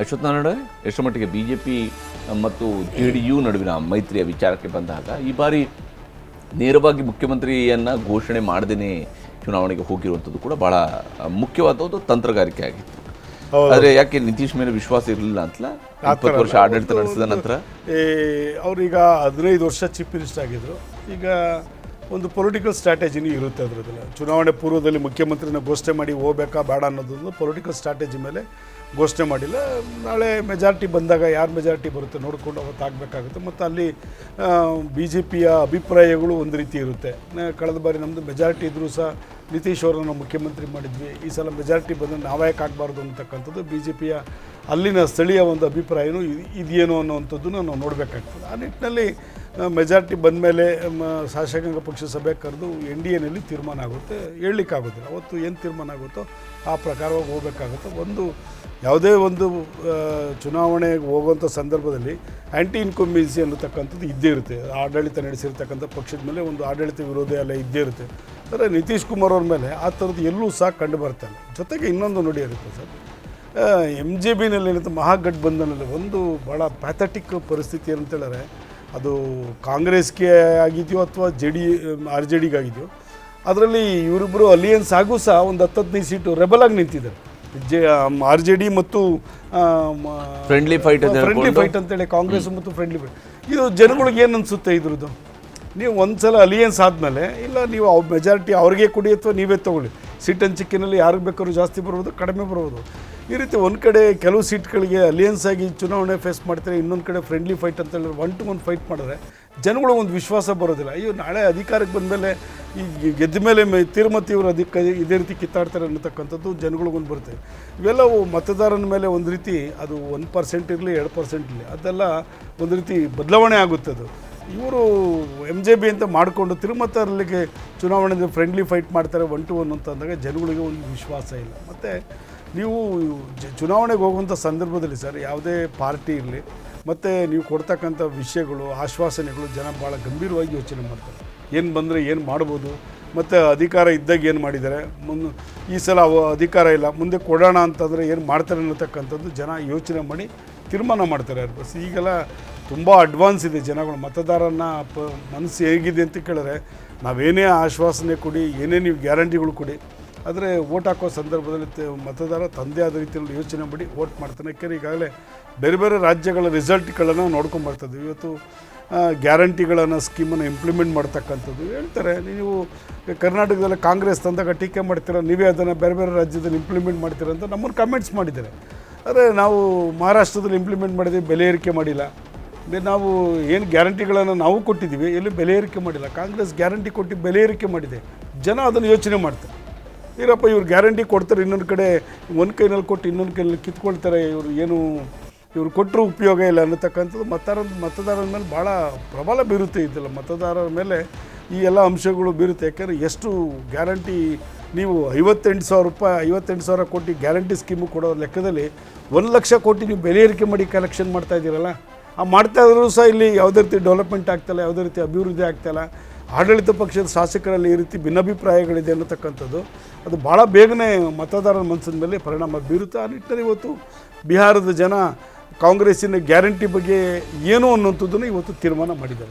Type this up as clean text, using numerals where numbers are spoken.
ಅಶ್ವತ್ಥ ನಾರಾಯಣ ಎಷ್ಟು ಮಟ್ಟಿಗೆ BJP ಮತ್ತು JDU ನಡುವಿನ ಮೈತ್ರಿಯ ವಿಚಾರಕ್ಕೆ ಬಂದಾಗ ಈ ಬಾರಿ ನೇರವಾಗಿ ಮುಖ್ಯಮಂತ್ರಿಯನ್ನು ಘೋಷಣೆ ಮಾಡದೇ ಚುನಾವಣೆಗೆ ಹೋಗಿರುವಂಥದ್ದು ಕೂಡ ಭಾಳ ಮುಖ್ಯವಾದ ಒಂದು ತಂತ್ರಗಾರಿಕೆ ಆಗಿತ್ತು. ಆದರೆ ಯಾಕೆ ನಿತೀಶ್ ಮೇಲೆ ವಿಶ್ವಾಸ ಇರಲಿಲ್ಲ ಅಂತಲ್ಲ 20 ವರ್ಷ ಆಡಳಿತ ನಡೆಸಿದ ನಂತರ ಅವ್ರೀಗ 15 ವರ್ಷ ಚೀಫ್ ಮಿನಿಸ್ಟರ್ ಆಗಿದ್ರು. ಈಗ ಒಂದು ಪೊಲಿಟಿಕಲ್ ಸ್ಟ್ರಾಟಜಿನೂ ಇರುತ್ತೆ ಅದರದ್ದೆಲ್ಲ. ಚುನಾವಣೆ ಪೂರ್ವದಲ್ಲಿ ಮುಖ್ಯಮಂತ್ರಿನ ಘೋಷಣೆ ಮಾಡಿ ಹೋಗ್ಬೇಕಾ ಬೇಡ ಅನ್ನೋದೊಂದು ಪೊಲಿಟಿಕಲ್ ಸ್ಟ್ರಾಟಜಿ ಮೇಲೆ ಘೋಷಣೆ ಮಾಡಿಲ್ಲ. ನಾಳೆ ಮೆಜಾರಿಟಿ ಬಂದಾಗ ಯಾರು ಮೆಜಾರಿಟಿ ಬರುತ್ತೆ ನೋಡಿಕೊಂಡು ಅವತ್ತು ಆಗಬೇಕಾಗುತ್ತೆ. ಮತ್ತು ಅಲ್ಲಿ BJPಯ ಅಭಿಪ್ರಾಯಗಳು ಒಂದು ರೀತಿ ಇರುತ್ತೆ. ಕಳೆದ ಬಾರಿ ನಮ್ಮದು ಮೆಜಾರಿಟಿ ಇದ್ದರೂ ಸಹ ನಿತೀಶ್ ಅವರನ್ನು ಮುಖ್ಯಮಂತ್ರಿ ಮಾಡಿದ್ವಿ, ಈ ಸಲ ಮೆಜಾರಿಟಿ ಬಂದರೆ ನಾವ್ಯಾಕೆ ಆಗಬಾರ್ದು ಅಂತಕ್ಕಂಥದ್ದು BJPಯ ಅಲ್ಲಿನ ಸ್ಥಳೀಯ ಒಂದು ಅಭಿಪ್ರಾಯನೂ ಇದೆಯೇನೋ ಅನ್ನೋವಂಥದ್ದನ್ನು ನಾವು ನೋಡಬೇಕಾಗ್ತದೆ. ಆ ನಿಟ್ಟಿನಲ್ಲಿ ಮೆಜಾರಿಟಿ ಬಂದ ಮೇಲೆ ಶಾಸಕಾಂಗ ಪಕ್ಷ ಸಭೆ ಕರೆದು NDAನಲ್ಲಿ ತೀರ್ಮಾನ ಆಗುತ್ತೆ. ಹೇಳಲಿಕ್ಕಾಗೋದಿಲ್ಲ ಅವತ್ತು ಏನು ತೀರ್ಮಾನ ಆಗುತ್ತೋ ಆ ಪ್ರಕಾರವಾಗಿ ಹೋಗಬೇಕಾಗುತ್ತೆ. ಒಂದು ಯಾವುದೇ ಒಂದು ಚುನಾವಣೆಗೆ ಹೋಗುವಂಥ ಸಂದರ್ಭದಲ್ಲಿ ಆ್ಯಂಟಿ ಇನ್ಕಂಬೆನ್ಸಿ ಅನ್ನತಕ್ಕಂಥದ್ದು ಇದ್ದೇ ಇರುತ್ತೆ. ಆಡಳಿತ ನಡೆಸಿರ್ತಕ್ಕಂಥ ಪಕ್ಷದ ಮೇಲೆ ಒಂದು ಆಡಳಿತ ವಿರೋಧ ಎಲ್ಲ ಇದ್ದೇ ಇರುತ್ತೆ. ಅಂದರೆ ನಿತೀಶ್ ಕುಮಾರ್ ಅವ್ರ ಮೇಲೆ ಆ ಥರದ್ದು ಎಲ್ಲೂ ಸಹ ಕಂಡು ಬರ್ತಾಯಿಲ್ಲ. ಜೊತೆಗೆ ಇನ್ನೊಂದು ನೋಡಿ ಇರುತ್ತೆ ಸರ್, MJBನಲ್ಲಿ ಏನಂತ ಮಹಾಗಠಬಂಧನಲ್ಲಿ ಒಂದು ಭಾಳ ಪ್ಯಾಥಟಿಕ್ ಪರಿಸ್ಥಿತಿ ಅಂತೇಳಿದ್ರೆ ಅದು ಕಾಂಗ್ರೆಸ್ಗೆ ಆಗಿದೆಯೋ ಅಥವಾ RJDಗೆ ಆಗಿದೆಯೋ, ಅದರಲ್ಲಿ ಇವರಿಬ್ಬರು ಅಲಿಯನ್ಸ್ ಆಗೂ ಸಹ ಒಂದು 10-15 ಸೀಟು ರೆಬಲ್ ಆಗಿ ನಿಂತಿದ್ದಾರೆ. RJD ಮತ್ತು ಫ್ರೆಂಡ್ಲಿ ಫೈಟ್ ಅಂತೇಳಿ ಕಾಂಗ್ರೆಸ್ ಮತ್ತು ಫ್ರೆಂಡ್ಲಿ ಫೈಟ್. ಇದು ಜನಗಳಿಗೆ ಏನು ಅನಿಸುತ್ತೆ ಇದ್ರದ್ದು? ನೀವು ಒಂದು ಸಲ ಅಲಿಯನ್ಸ್ ಆದಮೇಲೆ ಇಲ್ಲ ನೀವು ಮೆಜಾರಿಟಿ ಅವ್ರಿಗೆ ಕೊಡಿ ಅಥವಾ ನೀವೇ ತೊಗೊಳ್ಳಿ, ಸೀಟ್ ಹಂಚಿಕೆಯಲ್ಲಿ ಯಾರಿಗೆ ಬೇಕಾದ್ರೂ ಜಾಸ್ತಿ ಬರ್ಬೋದು ಕಡಿಮೆ ಬರ್ಬೋದು. ಈ ರೀತಿ ಒಂದು ಕಡೆ ಕೆಲವು ಸೀಟ್ಗಳಿಗೆ ಅಲಿಯನ್ಸ್ ಆಗಿ ಚುನಾವಣೆ ಫೇಸ್ ಮಾಡ್ತಾರೆ, ಇನ್ನೊಂದು ಕಡೆ ಫ್ರೆಂಡ್ಲಿ ಫೈಟ್ ಅಂತೇಳಿ 1-to-1 ಫೈಟ್ ಮಾಡಿದ್ರೆ ಜನಗಳು ಒಂದು ವಿಶ್ವಾಸ ಬರೋದಿಲ್ಲ. ಅಯ್ಯೋ ನಾಳೆ ಅಧಿಕಾರಕ್ಕೆ ಬಂದ ಮೇಲೆ ಈ ಗೆದ್ದ ಮೇಲೆ ತಿರುಮತಿ ಇವರು ಇದೇ ರೀತಿ ಕಿತ್ತಾಡ್ತಾರೆ ಅನ್ನತಕ್ಕಂಥದ್ದು ಜನಗಳಿಗೊಂದು ಬರುತ್ತೆ. ಇವೆಲ್ಲವು ಮತದಾರನ ಮೇಲೆ ಒಂದು ರೀತಿ ಅದು 1% ಇರಲಿ 2% ಇರಲಿ ಅದೆಲ್ಲ ಒಂದು ರೀತಿ ಬದಲಾವಣೆ ಆಗುತ್ತೆ. ಅದು ಇವರು MJB ಅಂತ ಮಾಡಿಕೊಂಡು ತಿರುಮತರಲ್ಲಿಗೆ ಚುನಾವಣೆಗೆ ಫ್ರೆಂಡ್ಲಿ ಫೈಟ್ ಮಾಡ್ತಾರೆ 1-to-1 ಅಂತ ಅಂದಾಗ ಜನಗಳಿಗೆ ಒಂದು ವಿಶ್ವಾಸ ಇಲ್ಲ. ಮತ್ತು ನೀವು ಚುನಾವಣೆಗೆ ಹೋಗುವಂಥ ಸಂದರ್ಭದಲ್ಲಿ ಸರ್ ಯಾವುದೇ ಪಾರ್ಟಿ ಇರಲಿ ಮತ್ತು ನೀವು ಕೊಡ್ತಕ್ಕಂಥ ವಿಷಯಗಳು ಆಶ್ವಾಸನೆಗಳು ಜನ ಭಾಳ ಗಂಭೀರವಾಗಿ ಯೋಚನೆ ಮಾಡ್ತಾರೆ. ಏನು ಬಂದರೆ ಏನು ಮಾಡ್ಬೋದು, ಮತ್ತು ಅಧಿಕಾರ ಇದ್ದಾಗ ಏನು ಮಾಡಿದ್ದಾರೆ, ಈ ಸಲ ಅಧಿಕಾರ ಇಲ್ಲ ಮುಂದೆ ಕೊಡೋಣ ಅಂತಂದರೆ ಏನು ಮಾಡ್ತಾರೆ ಅನ್ನತಕ್ಕಂಥದ್ದು ಜನ ಯೋಚನೆ ಮಾಡಿ ತೀರ್ಮಾನ ಮಾಡ್ತಾರೆ. ಬಸ್ ಈಗೆಲ್ಲ ತುಂಬ ಅಡ್ವಾನ್ಸ್ ಇದೆ ಜನಗಳು. ಮತದಾರನ ಮನಸ್ಸು ಹೇಗಿದೆ ಅಂತ ಕೇಳಿದ್ರೆ ನಾವೇನೇ ಆಶ್ವಾಸನೆ ಕೊಡಿ, ಏನೇ ನೀವು ಗ್ಯಾರಂಟಿಗಳು ಕೊಡಿ, ಆದರೆ ವೋಟ್ ಹಾಕೋ ಸಂದರ್ಭದಲ್ಲಿ ಮತದಾರ ತಂದೆ ಆದ ರೀತಿಯಲ್ಲಿ ಯೋಚನೆ ಮಾಡಿ ವೋಟ್ ಮಾಡ್ತಾನೆ. ಯಾಕೆಂದರೆ ಈಗಾಗಲೇ ಬೇರೆ ಬೇರೆ ರಾಜ್ಯಗಳ ರಿಸಲ್ಟ್ಗಳನ್ನು ನೋಡ್ಕೊಂಬರ್ತದೆ. ಇವತ್ತು ಗ್ಯಾರಂಟಿಗಳನ್ನು ಸ್ಕೀಮನ್ನು ಇಂಪ್ಲಿಮೆಂಟ್ ಮಾಡ್ತಕ್ಕಂಥದ್ದು ಹೇಳ್ತಾರೆ. ನೀವು ಕರ್ನಾಟಕದಲ್ಲಿ ಕಾಂಗ್ರೆಸ್ ತಂದಾಗ ಟೀಕೆ ಮಾಡ್ತೀರ, ನೀವೇ ಅದನ್ನು ಬೇರೆ ಬೇರೆ ರಾಜ್ಯದಲ್ಲಿ ಇಂಪ್ಲಿಮೆಂಟ್ ಮಾಡ್ತೀರ ಅಂತ ನಮ್ಮನ್ನು ಕಮೆಂಟ್ಸ್ ಮಾಡಿದ್ದಾರೆ. ಆದರೆ ನಾವು ಮಹಾರಾಷ್ಟ್ರದಲ್ಲಿ ಇಂಪ್ಲಿಮೆಂಟ್ ಮಾಡಿದ್ದೀವಿ, ಬೆಲೆ ಏರಿಕೆ ಮಾಡಿಲ್ಲ. ನಾವು ಏನು ಗ್ಯಾರಂಟಿಗಳನ್ನು ನಾವು ಕೊಟ್ಟಿದ್ದೀವಿ, ಎಲ್ಲಿ ಬೆಲೆ ಏರಿಕೆ ಮಾಡಿಲ್ಲ. ಕಾಂಗ್ರೆಸ್ ಗ್ಯಾರಂಟಿ ಕೊಟ್ಟು ಬೆಲೆ ಏರಿಕೆ ಮಾಡಿದೆ. ಜನ ಅದನ್ನು ಯೋಚನೆ ಮಾಡ್ತಾರೆ. ಇರಪ್ಪ ಇವ್ರು ಗ್ಯಾರಂಟಿ ಕೊಡ್ತಾರೆ, ಇನ್ನೊಂದು ಕಡೆ ಒಂದು ಕೈನಲ್ಲಿ ಕೊಟ್ಟು ಇನ್ನೊಂದು ಕೈನಲ್ಲಿ ಕಿತ್ಕೊಳ್ತಾರೆ, ಇವರು ಕೊಟ್ಟರು ಉಪಯೋಗ ಇಲ್ಲ ಅನ್ನತಕ್ಕಂಥದ್ದು ಮತದಾರರ ಮೇಲೆ ಭಾಳ ಪ್ರಬಲ ಬೀರುತ್ತೆ. ಇದ್ದಿಲ್ಲ ಮತದಾರರ ಮೇಲೆ ಈ ಎಲ್ಲ ಅಂಶಗಳು ಬೀರುತ್ತೆ. ಯಾಕೆಂದರೆ ಎಷ್ಟು ಗ್ಯಾರಂಟಿ ನೀವು 58,000 ಕೋಟಿ ಗ್ಯಾರಂಟಿ ಸ್ಕೀಮು ಕೊಡೋ ಲೆಕ್ಕದಲ್ಲಿ 1 ಲಕ್ಷ ಕೋಟಿ ನೀವು ಬೆಲೆ ಏರಿಕೆ ಮಾಡಿ ಕಲೆಕ್ಷನ್ ಮಾಡ್ತಾಯಿದ್ದೀರಲ್ಲ. ಆ ಮಾಡ್ತಾ ಇದ್ರೂ ಸಹ ಇಲ್ಲಿ ಯಾವುದೇ ರೀತಿ ಡೆವಲಪ್ಮೆಂಟ್ ಆಗ್ತಾಯಿಲ್ಲ, ಯಾವುದೇ ರೀತಿ ಅಭಿವೃದ್ಧಿ ಆಗ್ತಾಯಿಲ್ಲ. ಆಡಳಿತ ಪಕ್ಷದ ಶಾಸಕರಲ್ಲಿ ಈ ರೀತಿ ಭಿನ್ನಾಭಿಪ್ರಾಯಗಳಿದೆ ಅನ್ನತಕ್ಕಂಥದ್ದು ಅದು ಭಾಳ ಬೇಗನೆ ಮತದಾರರ ಮನಸ್ಸಿನ ಮೇಲೆ ಪರಿಣಾಮ ಬೀರುತ್ತೆ. ಆ ನಿಟ್ಟಿನಲ್ಲಿ ಇವತ್ತು ಬಿಹಾರದ ಜನ ಕಾಂಗ್ರೆಸ್ಸಿನ ಗ್ಯಾರಂಟಿ ಬಗ್ಗೆ ಏನು ಅನ್ನುವಂಥದ್ದನ್ನು ಇವತ್ತು ತೀರ್ಮಾನ ಮಾಡಿದ್ದಾರೆ.